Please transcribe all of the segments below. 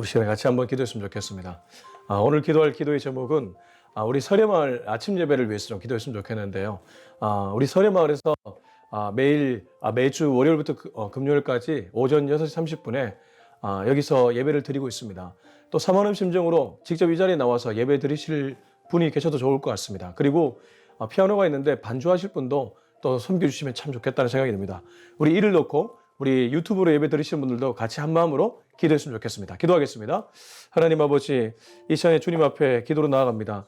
우리 시간에 같이 한번 기도했으면 좋겠습니다. 오늘 기도할 기도의 제목은 우리 설해마을 아침 예배를 위해서 좀 기도했으면 좋겠는데요. 우리 설해마을에서 매주 월요일부터 금요일까지 오전 6시 30분에 여기서 예배를 드리고 있습니다. 또 사모님 심정으로 직접 이 자리에 나와서 예배 드리실 분이 계셔도 좋을 것 같습니다. 그리고 피아노가 있는데 반주하실 분도 또 섬겨주시면 참 좋겠다는 생각이 듭니다. 우리 이를 놓고 우리 유튜브로 예배 드리시는 분들도 같이 한 마음으로 기도했으면 좋겠습니다. 기도하겠습니다. 하나님 아버지, 이 시간에 주님 앞에 기도로 나아갑니다.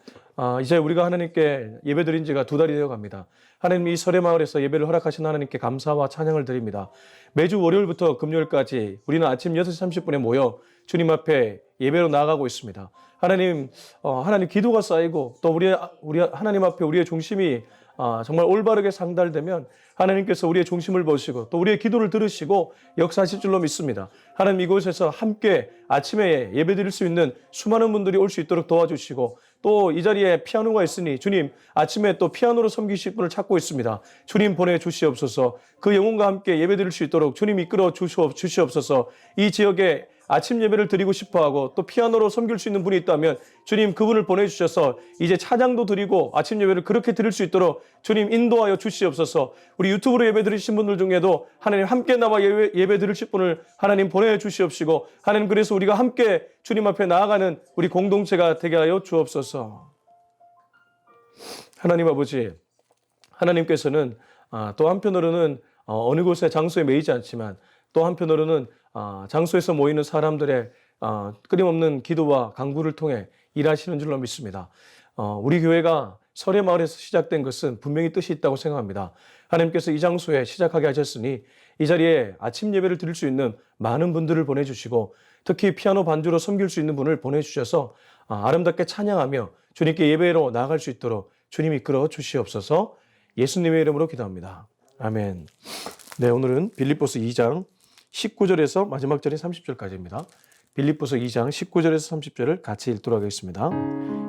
이제 우리가 하나님께 예배 드린 지가 2달이 되어 갑니다. 하나님, 이 설해마을에서 예배를 허락하신 하나님께 감사와 찬양을 드립니다. 매주 월요일부터 금요일까지 우리는 아침 6시 30분에 모여 주님 앞에 예배로 나아가고 있습니다. 하나님, 하나님 기도가 쌓이고 또 우리 하나님 앞에 우리의 중심이 정말 올바르게 상달되면 하나님께서 우리의 중심을 보시고 또 우리의 기도를 들으시고 역사하실 줄로 믿습니다. 하나님, 이곳에서 함께 아침에 예배 드릴 수 있는 수많은 분들이 올 수 있도록 도와주시고 또 이 자리에 피아노가 있으니 주님, 아침에 또 피아노로 섬기실 분을 찾고 있습니다. 주님 보내주시옵소서. 그 영혼과 함께 예배 드릴 수 있도록 주님 이끌어 주시옵소서. 이 지역에 아침 예배를 드리고 싶어하고 또 피아노로 섬길 수 있는 분이 있다면 주님, 그분을 보내주셔서 이제 찬양도 드리고 아침 예배를 그렇게 드릴 수 있도록 주님 인도하여 주시옵소서. 우리 유튜브로 예배 드리신 분들 중에도 하나님 함께 나와 예배 드리실 분을 하나님 보내주시옵시고 하나님, 그래서 우리가 함께 주님 앞에 나아가는 우리 공동체가 되게 하여 주옵소서. 하나님 아버지, 하나님께서는 또 한편으로는 어느 곳에 장소에 매이지 않지만 또 한편으로는 장소에서 모이는 사람들의 끊임없는 기도와 간구를 통해 일하시는 줄로 믿습니다. 우리 교회가 설해마을에서 시작된 것은 분명히 뜻이 있다고 생각합니다. 하나님께서 이 장소에 시작하게 하셨으니 이 자리에 아침 예배를 드릴 수 있는 많은 분들을 보내주시고 특히 피아노 반주로 섬길 수 있는 분을 보내주셔서 아름답게 찬양하며 주님께 예배로 나아갈 수 있도록 주님 이끌어 주시옵소서. 예수님의 이름으로 기도합니다. 아멘. 네, 오늘은 빌립보서 2장 19절에서 마지막 절인 30절까지입니다. 빌립보서 2장 19절에서 30절을 같이 읽도록 하겠습니다.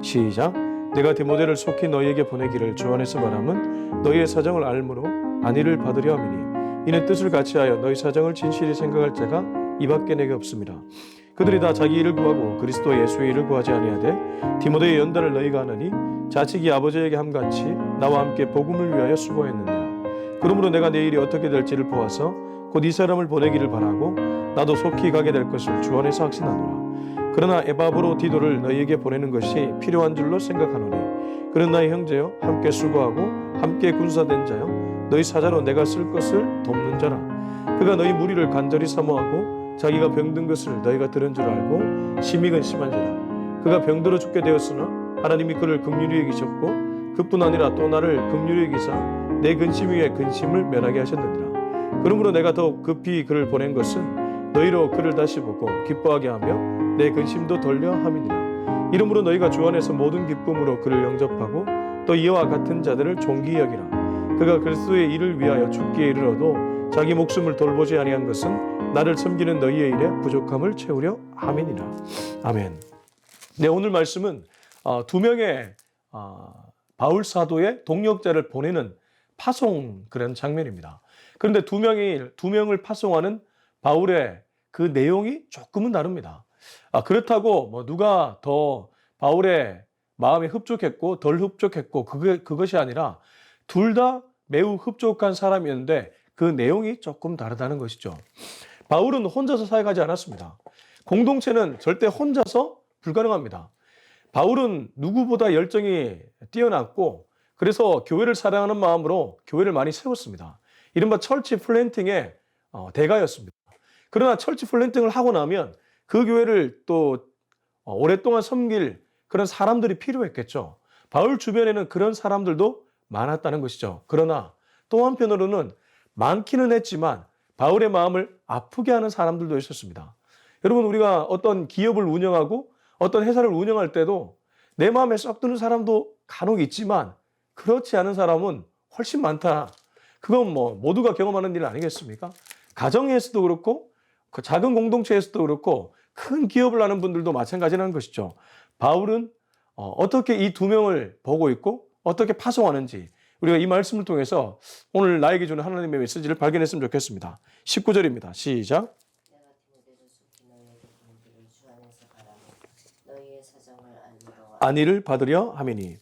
시작. 내가 디모데를 속히 너희에게 보내기를 주 안에서 바람은 너희의 사정을 알므로 안위를 받으려 함이니 이는 뜻을 같이하여 너희 사정을 진실히 생각할 자가 이밖에 내게 없습니다. 그들이 다 자기 일을 구하고 그리스도 예수의 일을 구하지 아니하되 디모데의 연단을 너희가 하느니 자식이 아버지에게 함같이 나와 함께 복음을 위하여 수고했느니라. 그러므로 내가 내 일이 어떻게 될지를 보아서 곧 이 사람을 보내기를 바라고 나도 속히 가게 될 것을 주 안에서 확신하노라. 그러나 에바브로 디도를 너희에게 보내는 것이 필요한 줄로 생각하노니 그런 나의 형제여, 함께 수고하고 함께 군사된 자여, 너희 사자로 내가 쓸 것을 돕는 자라. 그가 너희 무리를 간절히 사모하고 자기가 병든 것을 너희가 들은 줄 알고 심히 근심한지라. 그가 병들어 죽게 되었으나 하나님이 그를 긍휼히 여기셨고 그뿐 아니라 또 나를 긍휼히 여기사 내 근심 위에 근심을 면하게 하셨느니라. 그러므로 내가 더욱 급히 그를 보낸 것은 너희로 그를 다시 보고 기뻐하게 하며 내 근심도 돌려 함이니라. 이러므로 너희가 주 안에서 모든 기쁨으로 그를 영접하고 또 이와 같은 자들을 존귀히 여기라. 그가 그리스도의 일을 위하여 죽기에 이르러도 자기 목숨을 돌보지 아니한 것은 나를 섬기는 너희의 일에 부족함을 채우려 함이니라. 아멘. 네, 오늘 말씀은 2명의 바울 사도의 동역자를 보내는 파송 그런 장면입니다. 그런데 두 명을 파송하는 바울의 그 내용이 조금은 다릅니다. 그렇다고 누가 더 바울의 마음에 흡족했고 덜 흡족했고 그것이 아니라 둘 다 매우 흡족한 사람이었는데 그 내용이 조금 다르다는 것이죠. 바울은 혼자서 사역하지 않았습니다. 공동체는 절대 혼자서 불가능합니다. 바울은 누구보다 열정이 뛰어났고 그래서 교회를 사랑하는 마음으로 교회를 많이 세웠습니다. 이른바 철치 플랜팅의 대가였습니다. 그러나 철치 플랜팅을 하고 나면 그 교회를 또 오랫동안 섬길 그런 사람들이 필요했겠죠. 바울 주변에는 그런 사람들도 많았다는 것이죠. 그러나 또 한편으로는 많기는 했지만 바울의 마음을 아프게 하는 사람들도 있었습니다. 여러분, 우리가 어떤 기업을 운영하고 어떤 회사를 운영할 때도 내 마음에 썩 드는 사람도 간혹 있지만 그렇지 않은 사람은 훨씬 많다. 그건 모두가 경험하는 일 아니겠습니까? 가정에서도 그렇고 그 작은 공동체에서도 그렇고 큰 기업을 하는 분들도 마찬가지라는 것이죠. 바울은 어떻게 이 2명을 보고 있고 어떻게 파송하는지 우리가 이 말씀을 통해서 오늘 나에게 주는 하나님의 메시지를 발견했으면 좋겠습니다. 19절입니다. 시작. 내가 디모데를 속히 너희에게 보내기를 주 안에서 안위를 받으려 함이니.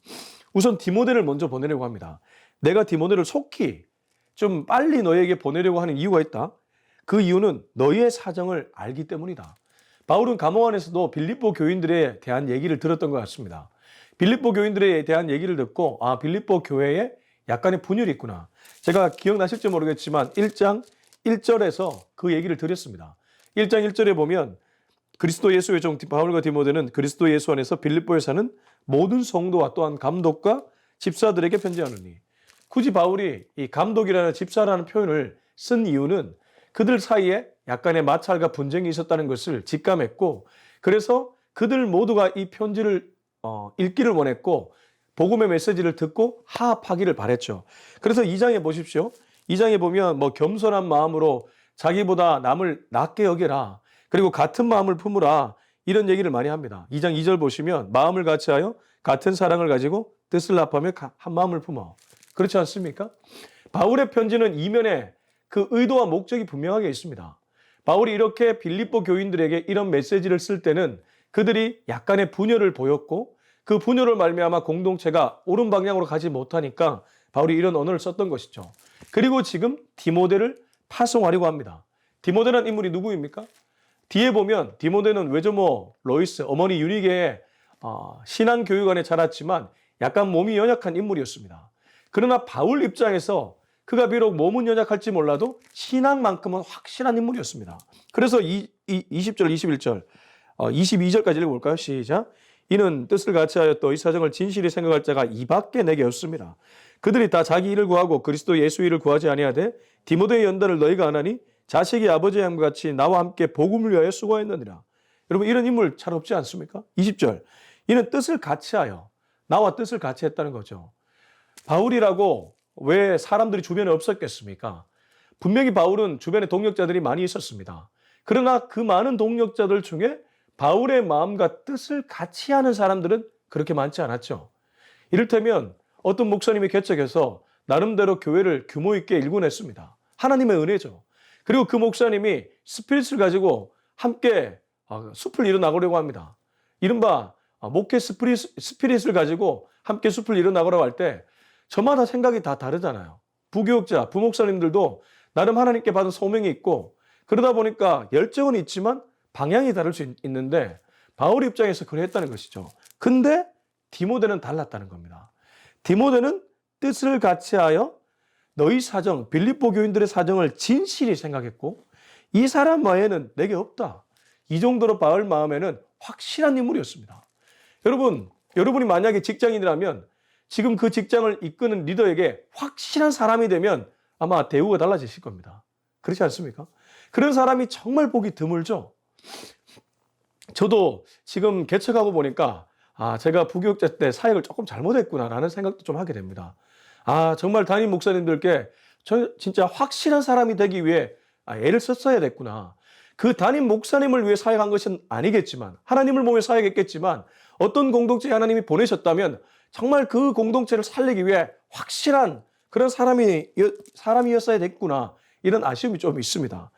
우선 디모데를 먼저 보내려고 합니다. 내가 디모데를 속히 좀 빨리 너에게 보내려고 하는 이유가 있다. 그 이유는 너희의 사정을 알기 때문이다. 바울은 감옥 안에서도 빌립보 교인들에 대한 얘기를 들었던 것 같습니다. 빌립보 교인들에 대한 얘기를 듣고 빌립보 교회에 약간의 분열이 있구나. 제가 기억나실지 모르겠지만 1장 1절에서 그 얘기를 드렸습니다. 1장 1절에 보면 그리스도 예수의 종 바울과 디모데는 그리스도 예수 안에서 빌립보에 사는 모든 성도와 또한 감독과 집사들에게 편지하노니. 굳이 바울이 이 감독이라는 집사라는 표현을 쓴 이유는 그들 사이에 약간의 마찰과 분쟁이 있었다는 것을 직감했고, 그래서 그들 모두가 이 편지를 읽기를 원했고 복음의 메시지를 듣고 화합하기를 바랬죠. 그래서 2장에 보십시오. 2장에 보면 겸손한 마음으로 자기보다 남을 낮게 여겨라. 그리고 같은 마음을 품으라. 이런 얘기를 많이 합니다. 2장 2절 보시면 마음을 같이하여 같은 사랑을 가지고 뜻을 합하며 한 마음을 품어. 그렇지 않습니까? 바울의 편지는 이면에 그 의도와 목적이 분명하게 있습니다. 바울이 이렇게 빌립보 교인들에게 이런 메시지를 쓸 때는 그들이 약간의 분열을 보였고 그 분열을 말미암아 공동체가 옳은 방향으로 가지 못하니까 바울이 이런 언어를 썼던 것이죠. 그리고 지금 디모데를 파송하려고 합니다. 디모데라는 인물이 누구입니까? 뒤에 보면 디모데는 외조모 로이스, 어머니 유니게의 신앙교육 안에 자랐지만 약간 몸이 연약한 인물이었습니다. 그러나 바울 입장에서 그가 비록 몸은 연약할지 몰라도 신앙만큼은 확실한 인물이었습니다. 그래서 20절, 21절, 22절까지 읽어볼까요? 시작. 이는 뜻을 같이하여 또 이 사정을 진실히 생각할 자가 이밖에 내게 없습니다. 그들이 다 자기 일을 구하고 그리스도 예수 일을 구하지 아니하되 디모데의 연단을 너희가 안 하니 자식이 아버지의 함과 같이 나와 함께 복음을 위하여 수고했느니라. 여러분 이런 인물 잘 없지 않습니까? 20절. 이는 뜻을 같이하여 나와 뜻을 같이 했다는 거죠. 바울이라고 왜 사람들이 주변에 없었겠습니까? 분명히 바울은 주변에 동력자들이 많이 있었습니다. 그러나 그 많은 동력자들 중에 바울의 마음과 뜻을 같이 하는 사람들은 그렇게 많지 않았죠. 이를테면 어떤 목사님이 개척해서 나름대로 교회를 규모 있게 일궈냈습니다. 하나님의 은혜죠. 그리고 그 목사님이 스피릿을 가지고 함께 숲을 이뤄나가려고 합니다. 이른바 목회 스피릿을 가지고 함께 숲을 이뤄나가려고 할 때 저마다 생각이 다 다르잖아요. 부교육자, 부목사님들도 나름 하나님께 받은 소명이 있고 그러다 보니까 열정은 있지만 방향이 다를 수 있는데 바울 입장에서 그랬다는 것이죠. 근데 디모데는 달랐다는 겁니다. 디모데는 뜻을 같이하여 너희 사정, 빌립보 교인들의 사정을 진실히 생각했고 이 사람 외에는 내게 없다. 이 정도로 바울 마음에는 확실한 인물이었습니다. 여러분이 만약에 직장인이라면 지금 그 직장을 이끄는 리더에게 확실한 사람이 되면 아마 대우가 달라지실 겁니다. 그렇지 않습니까? 그런 사람이 정말 보기 드물죠. 저도 지금 개척하고 보니까 제가 부교육자 때 사역을 조금 잘못했구나라는 생각도 좀 하게 됩니다. 정말 담임 목사님들께 진짜 확실한 사람이 되기 위해 애를 썼어야 됐구나. 그 담임 목사님을 위해 사역한 것은 아니겠지만 하나님을 보며 사역했겠지만 어떤 공동체에 하나님이 보내셨다면 정말 그 공동체를 살리기 위해 확실한 그런 사람이었어야 됐구나. 이런 아쉬움이 좀 있습니다.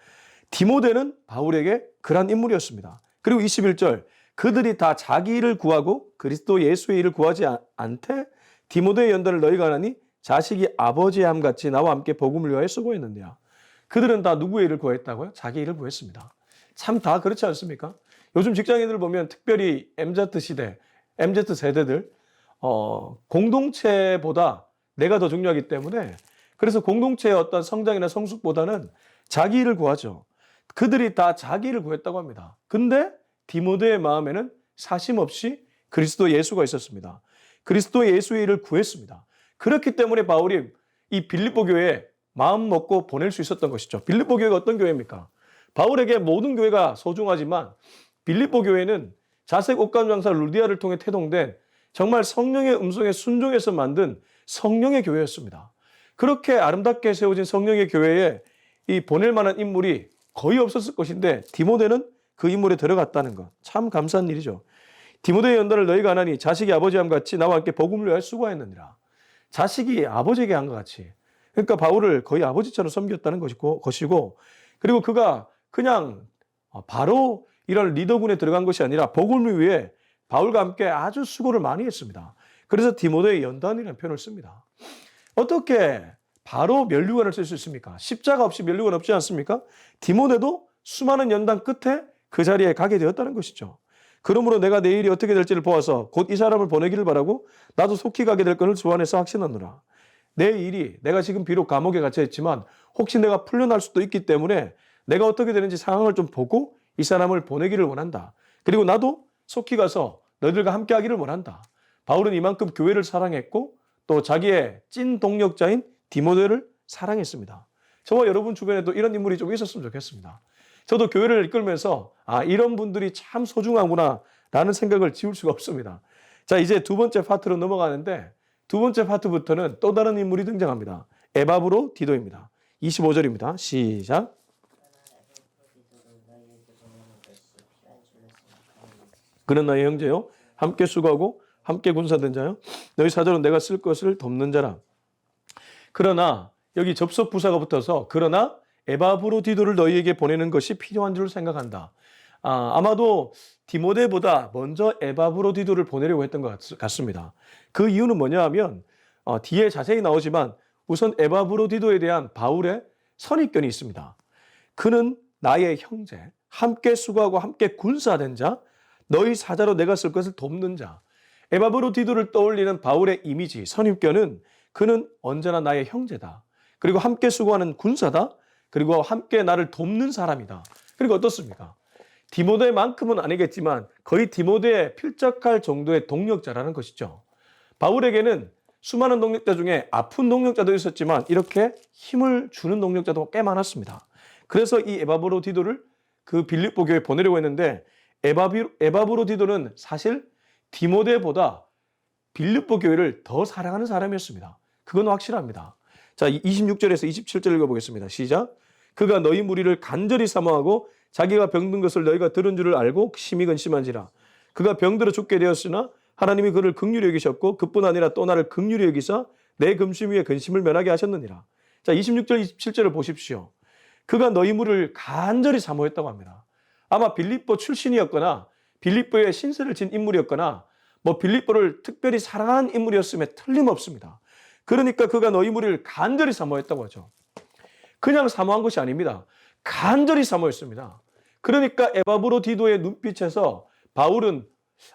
디모데는 바울에게 그런 인물이었습니다. 그리고 21절 그들이 다 자기 일을 구하고 그리스도 예수의 일을 구하지 않되 디모데의 연단을 너희가 하나니 자식이 아버지의 함같이 나와 함께 복음을 위하여 수고했는데요. 그들은 다 누구의 일을 구했다고요? 자기 일을 구했습니다. 참 다 그렇지 않습니까? 요즘 직장인들 보면 특별히 MZ 시대, MZ 세대들 공동체보다 내가 더 중요하기 때문에 그래서 공동체의 어떤 성장이나 성숙보다는 자기 일을 구하죠. 그들이 다 자기 일을 구했다고 합니다. 근데 디모데의 마음에는 사심 없이 그리스도 예수가 있었습니다. 그리스도 예수의 일을 구했습니다. 그렇기 때문에 바울이 이 빌립보 교회에 마음 먹고 보낼 수 있었던 것이죠. 빌립보 교회가 어떤 교회입니까? 바울에게 모든 교회가 소중하지만 빌립보 교회는 자색 옷감 장사 루디아를 통해 태동된 정말 성령의 음성에 순종해서 만든 성령의 교회였습니다. 그렇게 아름답게 세워진 성령의 교회에 이 보낼 만한 인물이 거의 없었을 것인데 디모데는 그 인물에 들어갔다는 것. 참 감사한 일이죠. 디모데의 연단을 너희가 안 하니 자식이 아버지와 같이 나와 함께 복음을 위하여 수고하였느니라. 자식이 아버지에게 한 것 같이. 그러니까 바울을 거의 아버지처럼 섬겼다는 것이고 그리고 그가 그냥 바로 이런 리더군에 들어간 것이 아니라 복음을 위해 바울과 함께 아주 수고를 많이 했습니다. 그래서 디모데의 연단이라는 표현을 씁니다. 어떻게 바로 면류관을 쓸 수 있습니까? 십자가 없이 면류관 없지 않습니까? 디모데도 수많은 연단 끝에 그 자리에 가게 되었다는 것이죠. 그러므로 내가 내 일이 어떻게 될지를 보아서 곧 이 사람을 보내기를 바라고 나도 속히 가게 될 것을 주 안에서 확신하노라. 내 일이 내가 지금 비록 감옥에 갇혀 있지만 혹시 내가 풀려날 수도 있기 때문에 내가 어떻게 되는지 상황을 좀 보고 이 사람을 보내기를 원한다. 그리고 나도 속히 가서 너희들과 함께 하기를 원한다. 바울은 이만큼 교회를 사랑했고 또 자기의 찐 동력자인 디모데를 사랑했습니다. 저와 여러분 주변에도 이런 인물이 좀 있었으면 좋겠습니다. 저도 교회를 이끌면서 이런 분들이 참 소중하구나 라는 생각을 지울 수가 없습니다. 자, 이제 두 번째 파트로 넘어가는데 두 번째 파트부터는 또 다른 인물이 등장합니다. 에바브로 디도입니다. 25절입니다. 시작. 그는 나의 형제요 함께 수고하고 함께 군사된 자요 너희 사도로 내가 쓸 것을 돕는 자라. 그러나 여기 접속 부사가 붙어서 그러나 에바브로디도를 너희에게 보내는 것이 필요한 줄 생각한다. 아마도 디모데보다 먼저 에바브로디도를 보내려고 했던 것 같습니다. 그 이유는 뭐냐 하면 뒤에 자세히 나오지만 우선 에바브로디도에 대한 바울의 선입견이 있습니다. 그는 나의 형제, 함께 수고하고 함께 군사된 자, 너희 사자로 내가 쓸 것을 돕는 자. 에바브로디도를 떠올리는 바울의 이미지, 선입견은 그는 언제나 나의 형제다. 그리고 함께 수고하는 군사다. 그리고 함께 나를 돕는 사람이다. 그리고 어떻습니까? 디모데만큼은 아니겠지만 거의 디모데에 필적할 정도의 동력자라는 것이죠. 바울에게는 수많은 동력자 중에 아픈 동력자도 있었지만 이렇게 힘을 주는 동력자도 꽤 많았습니다. 그래서 이 에바브로디도를 그 빌립보 교회에 보내려고 했는데 에바브로디도는 사실 디모데보다 빌립보 교회를 더 사랑하는 사람이었습니다. 그건 확실합니다. 자, 26절에서 27절 읽어보겠습니다. 시작. 그가 너희 무리를 간절히 사모하고 자기가 병든 것을 너희가 들은 줄을 알고 심히 근심한지라. 그가 병들어 죽게 되었으나 하나님이 그를 긍휼히 여기셨고 그뿐 아니라 또 나를 긍휼히 여기사 내 근심 위에 근심을 면하게 하셨느니라. 자, 26절, 27절을 보십시오. 그가 너희 무리를 간절히 사모했다고 합니다. 아마 빌립보 출신이었거나 빌립보에 신세를 진 인물이었거나 빌립보를 특별히 사랑하는 인물이었음에 틀림없습니다. 그러니까 그가 너희 무리를 간절히 사모했다고 하죠. 그냥 사모한 것이 아닙니다. 간절히 사모했습니다. 그러니까 에바브로디도의 눈빛에서 바울은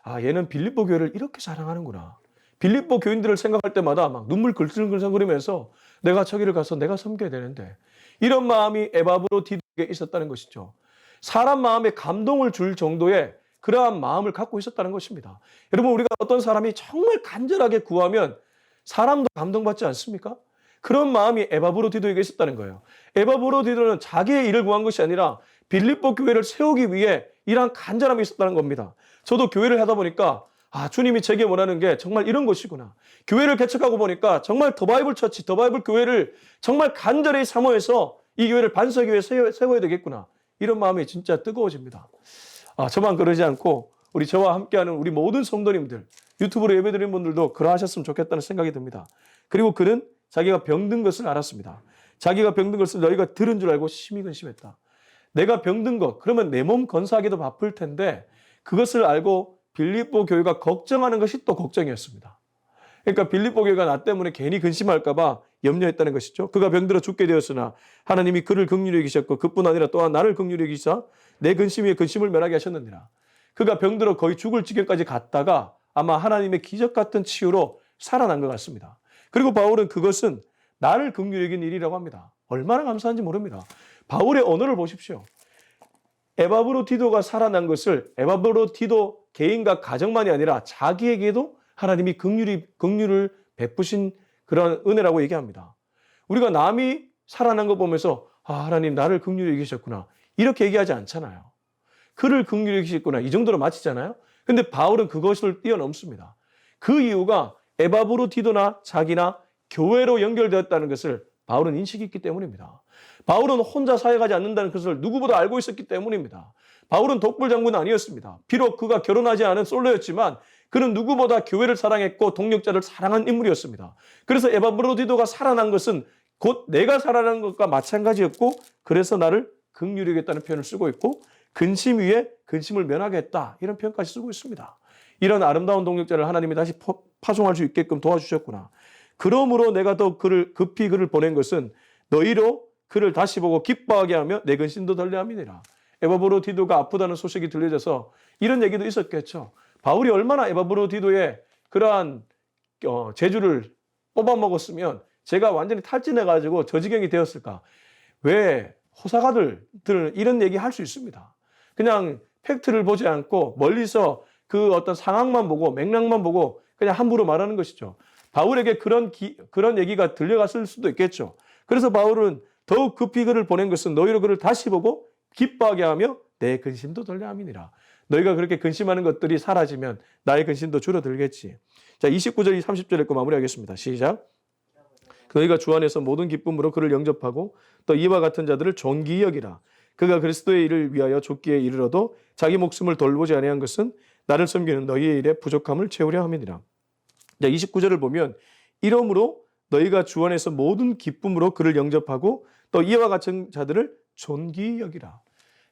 얘는 빌립보 교회를 이렇게 사랑하는구나. 빌립보 교인들을 생각할 때마다 막 눈물 글썽글썽거리면서 내가 저기를 가서 내가 섬겨야 되는데 이런 마음이 에바브로디도에게 있었다는 것이죠. 사람 마음에 감동을 줄 정도의 그러한 마음을 갖고 있었다는 것입니다. 여러분 우리가 어떤 사람이 정말 간절하게 구하면 사람도 감동받지 않습니까? 그런 마음이 에바브로디도에게 있었다는 거예요. 에바브로디도는 자기의 일을 구한 것이 아니라 빌립보 교회를 세우기 위해 이러한 간절함이 있었다는 겁니다. 저도 교회를 하다 보니까 주님이 제게 원하는 게 정말 이런 것이구나. 교회를 개척하고 보니까 정말 더바이블 처치, 더바이블 교회를 정말 간절히 사모해서 이 교회를 반석교회에 세워야 되겠구나. 이런 마음이 진짜 뜨거워집니다. 저만 그러지 않고 저와 함께하는 우리 모든 성도님들, 유튜브로 예배드리는 분들도 그러하셨으면 좋겠다는 생각이 듭니다. 그리고 그는 자기가 병든 것을 알았습니다. 자기가 병든 것을 너희가 들은 줄 알고 심히 근심했다. 내가 병든 것, 그러면 내 몸 건사하기도 바쁠 텐데 그것을 알고 빌립보 교회가 걱정하는 것이 또 걱정이었습니다. 그러니까 빌립보 교회가 나 때문에 괜히 근심할까 봐 염려했다는 것이죠. 그가 병들어 죽게 되었으나 하나님이 그를 긍휼히 여기셨고 그뿐 아니라 또한 나를 긍휼히 여기사 내 근심 위에 근심을 면하게 하셨느니라. 그가 병들어 거의 죽을 지경까지 갔다가 아마 하나님의 기적 같은 치유로 살아난 것 같습니다. 그리고 바울은 그것은 나를 긍휼히 여긴 일이라고 합니다. 얼마나 감사한지 모릅니다. 바울의 언어를 보십시오. 에바브로디도가 살아난 것을 에바브로디도 개인과 가정만이 아니라 자기에게도 하나님이 긍휼을 베푸신 그런 은혜라고 얘기합니다. 우리가 남이 살아난 거 보면서 하나님 나를 긍휼히 여기셨구나 이렇게 얘기하지 않잖아요. 그를 긍휼히 여기셨구나 이 정도로 마치잖아요. 근데 바울은 그것을 뛰어넘습니다. 그 이유가 에바브로디도나 자기나 교회로 연결되었다는 것을 바울은 인식이 있기 때문입니다. 바울은 혼자 사역하지 않는다는 것을 누구보다 알고 있었기 때문입니다. 바울은 독불 장군은 아니었습니다. 비록 그가 결혼하지 않은 솔로였지만 그는 누구보다 교회를 사랑했고 동력자를 사랑한 인물이었습니다. 그래서 에바브로디도가 살아난 것은 곧 내가 살아난 것과 마찬가지였고 그래서 나를 긍휼히 여겼다는 표현을 쓰고 있고 근심 위에 근심을 면하게 했다 이런 표현까지 쓰고 있습니다. 이런 아름다운 동역자를 하나님이 다시 파송할 수 있게끔 도와주셨구나. 그러므로 내가 더 급히 그를 보낸 것은 너희로 그를 다시 보고 기뻐하게 하며 내 근심도 덜려함이니라. 에바브로디도가 아프다는 소식이 들려져서 이런 얘기도 있었겠죠. 바울이 얼마나 에바브로디도의 그러한 재주를 뽑아먹었으면 제가 완전히 탈진해가지고 저 지경이 되었을까. 왜 호사가들 이런 얘기 할 수 있습니다. 그냥 팩트를 보지 않고 멀리서 그 어떤 상황만 보고 맥락만 보고 그냥 함부로 말하는 것이죠. 바울에게 그런 얘기가 들려갔을 수도 있겠죠. 그래서 바울은 더욱 급히 그를 보낸 것은 너희로 그를 다시 보고 기뻐하게 하며 내 근심도 덜려함이니라. 너희가 그렇게 근심하는 것들이 사라지면 나의 근심도 줄어들겠지. 자, 29절, 30절 읽고 마무리하겠습니다. 시작. 너희가 주 안에서 모든 기쁨으로 그를 영접하고 또 이와 같은 자들을 존귀히 여기라. 그가 그리스도의 일을 위하여 죽기에 이르러도 자기 목숨을 돌보지 아니한 것은 나를 섬기는 너희의 일에 부족함을 채우려 함이니라. 자, 29절을 보면 이러므로 너희가 주 안에서 모든 기쁨으로 그를 영접하고 또 이와 같은 자들을 존귀히 여기라.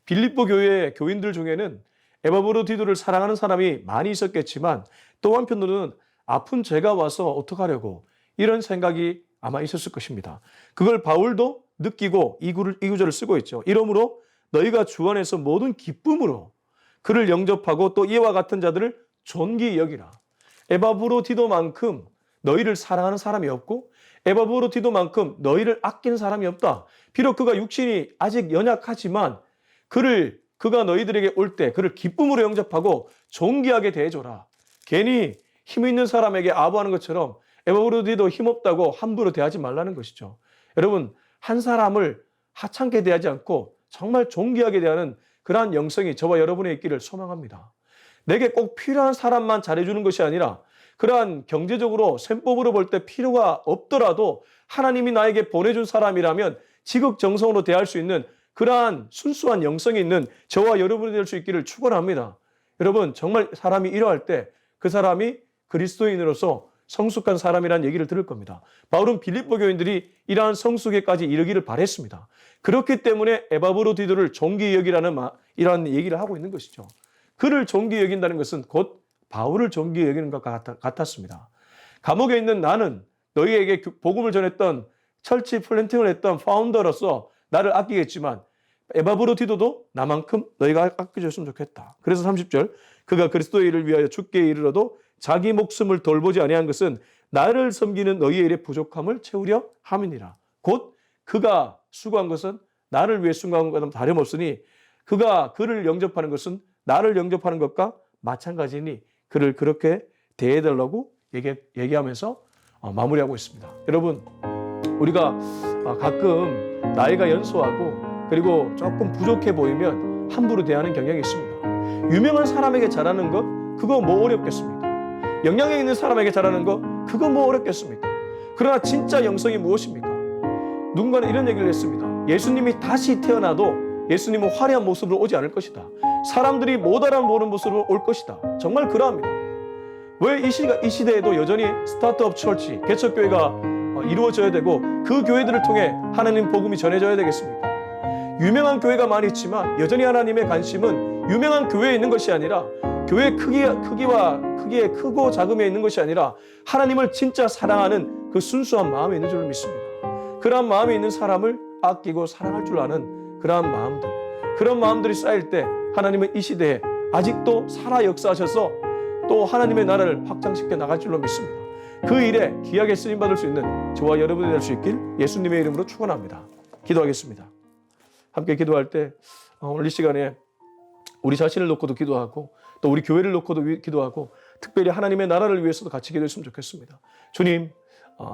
빌립보 교회 교인들 중에는 에바브로디도를 사랑하는 사람이 많이 있었겠지만 또 한편으로는 아픈 죄가 와서 어떡하려고 이런 생각이 아마 있었을 것입니다. 그걸 바울도 느끼고 이 구절을 쓰고 있죠. 이러므로 너희가 주 안에서 모든 기쁨으로 그를 영접하고 또 이와 같은 자들을 존귀히 여기라. 에바브로디도만큼 너희를 사랑하는 사람이 없고 에바브로디도만큼 너희를 아끼는 사람이 없다. 비록 그가 육신이 아직 연약하지만 그가 너희들에게 올 때 그를 기쁨으로 영접하고 존귀하게 대해줘라. 괜히 힘 있는 사람에게 아부하는 것처럼 에바브로디도 힘없다고 함부로 대하지 말라는 것이죠. 여러분, 한 사람을 하찮게 대하지 않고 정말 존귀하게 대하는 그러한 영성이 저와 여러분의 있기를 소망합니다. 내게 꼭 필요한 사람만 잘해주는 것이 아니라 그러한 경제적으로 셈법으로 볼 때 필요가 없더라도 하나님이 나에게 보내준 사람이라면 지극정성으로 대할 수 있는 그러한 순수한 영성이 있는 저와 여러분이 될 수 있기를 축원합니다. 여러분, 정말 사람이 이러할 때 그 사람이 그리스도인으로서 성숙한 사람이라는 얘기를 들을 겁니다. 바울은 빌립보 교인들이 이러한 성숙에까지 이르기를 바랬습니다. 그렇기 때문에 에바브로디도를 존귀히 여기라는 이러한 얘기를 하고 있는 것이죠. 그를 존귀히 여긴다는 것은 곧 바울을 존귀히 여기는 것 같았습니다. 감옥에 있는 나는 너희에게 복음을 전했던 철치 플랜팅을 했던 파운더로서 나를 아끼겠지만 에바브로디도도 나만큼 너희가 아껴줬으면 좋겠다. 그래서 30절 그가 그리스도의 일을 위하여 죽기에 이르러도 자기 목숨을 돌보지 아니한 것은 나를 섬기는 너희의 일의 부족함을 채우려 함이니라. 곧 그가 수고한 것은 나를 위해 수고한 것과 다름없으니 그를 영접하는 것은 나를 영접하는 것과 마찬가지니 그를 그렇게 대해달라고 얘기하면서 마무리하고 있습니다. 여러분, 우리가 가끔 나이가 연소하고 그리고 조금 부족해 보이면 함부로 대하는 경향이 있습니다. 유명한 사람에게 잘하는 것 그거 뭐 어렵겠습니까? 영향력 있는 사람에게 잘하는 거 그거 뭐 어렵겠습니까? 그러나 진짜 영성이 무엇입니까? 누군가는 이런 얘기를 했습니다. 예수님이 다시 태어나도 예수님은 화려한 모습으로 오지 않을 것이다. 사람들이 못 알아보는 모습으로 올 것이다. 정말 그러합니다. 왜 이 시대에도 여전히 스타트업 철치, 개척교회가 이루어져야 되고 그 교회들을 통해 하나님 복음이 전해져야 되겠습니까? 유명한 교회가 많이 있지만 여전히 하나님의 관심은 유명한 교회에 있는 것이 아니라 교회의 크기에 크고 작음에 있는 것이 아니라 하나님을 진짜 사랑하는 그 순수한 마음에 있는 줄 믿습니다. 그러한 마음이 있는 사람을 아끼고 사랑할 줄 아는 그런 마음들이 쌓일 때 하나님은 이 시대에 아직도 살아 역사하셔서 또 하나님의 나라를 확장시켜 나갈 줄로 믿습니다. 그 일에 귀하게 쓰임받을 수 있는 저와 여러분이 될 수 있길 예수님의 이름으로 축원합니다. 기도하겠습니다. 함께 기도할 때 오늘 이 시간에 우리 자신을 놓고도 기도하고 또 우리 교회를 놓고도 기도하고 특별히 하나님의 나라를 위해서도 같이 기도했으면 좋겠습니다. 주님,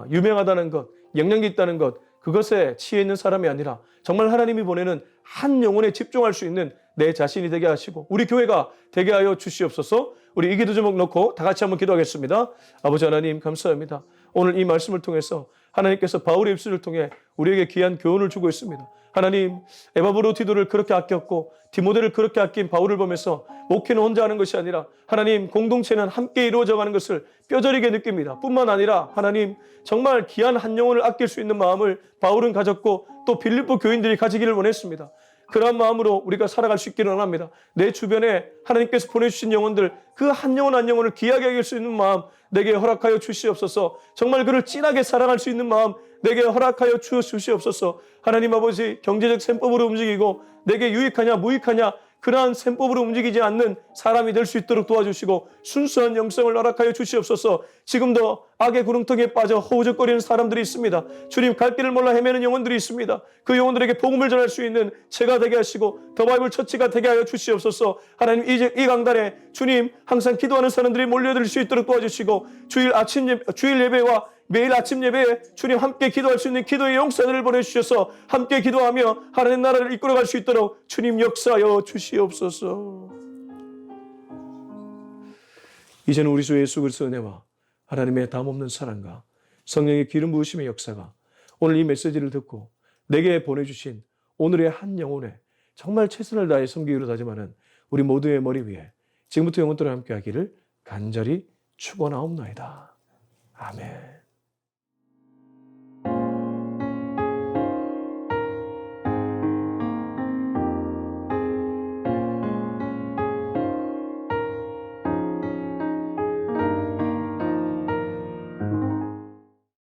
유명하다는 것, 영향력 있다는 것, 그것에 치여 있는 사람이 아니라 정말 하나님이 보내는 한 영혼에 집중할 수 있는 내 자신이 되게 하시고 우리 교회가 되게 하여 주시옵소서. 우리 이 기도 제목 놓고 다 같이 한번 기도하겠습니다. 아버지 하나님 감사합니다. 오늘 이 말씀을 통해서 하나님께서 바울의 입술을 통해 우리에게 귀한 교훈을 주고 있습니다. 하나님, 에바브로디도를 그렇게 아꼈고 디모데를 그렇게 아낀 바울을 보면서 목회는 혼자 하는 것이 아니라 하나님, 공동체는 함께 이루어져가는 것을 뼈저리게 느낍니다. 뿐만 아니라 하나님, 정말 귀한 한 영혼을 아낄 수 있는 마음을 바울은 가졌고 또 빌립보 교인들이 가지기를 원했습니다. 그러한 마음으로 우리가 살아갈 수 있기를 원합니다. 내 주변에 하나님께서 보내주신 영혼들, 그 한 영혼 한 영혼을 귀하게 여길 수 있는 마음 내게 허락하여 주시옵소서. 정말 그를 진하게 사랑할 수 있는 마음 내게 허락하여 주시옵소서. 하나님 아버지, 경제적 셈법으로 움직이고 내게 유익하냐 무익하냐 그러한 셈법으로 움직이지 않는 사람이 될 수 있도록 도와주시고 순수한 영성을 허락하여 주시옵소서. 지금도 악의 구렁텅이에 빠져 허우적거리는 사람들이 있습니다. 주님, 갈 길을 몰라 헤매는 영혼들이 있습니다. 그 영혼들에게 복음을 전할 수 있는 제가 되게 하시고 더 바이블 처치가 되게 하여 주시옵소서. 하나님, 이 강단에 주님 항상 기도하는 사람들이 몰려들 수 있도록 도와주시고 주일 예배와 매일 아침 예배에 주님 함께 기도할 수 있는 기도의 용사들을 보내주셔서 함께 기도하며 하나님 나라를 이끌어갈 수 있도록 주님 역사하여 주시옵소서. 이제는 우리 주 예수 그리스도의 은혜와 하나님의 담없는 사랑과 성령의 기름 부으심의 역사가 오늘 이 메시지를 듣고 내게 보내주신 오늘의 한 영혼에 정말 최선을 다해 섬기기로 다짐하는 우리 모두의 머리 위에 지금부터 영원토록 함께 하기를 간절히 축원하옵나이다. 아멘.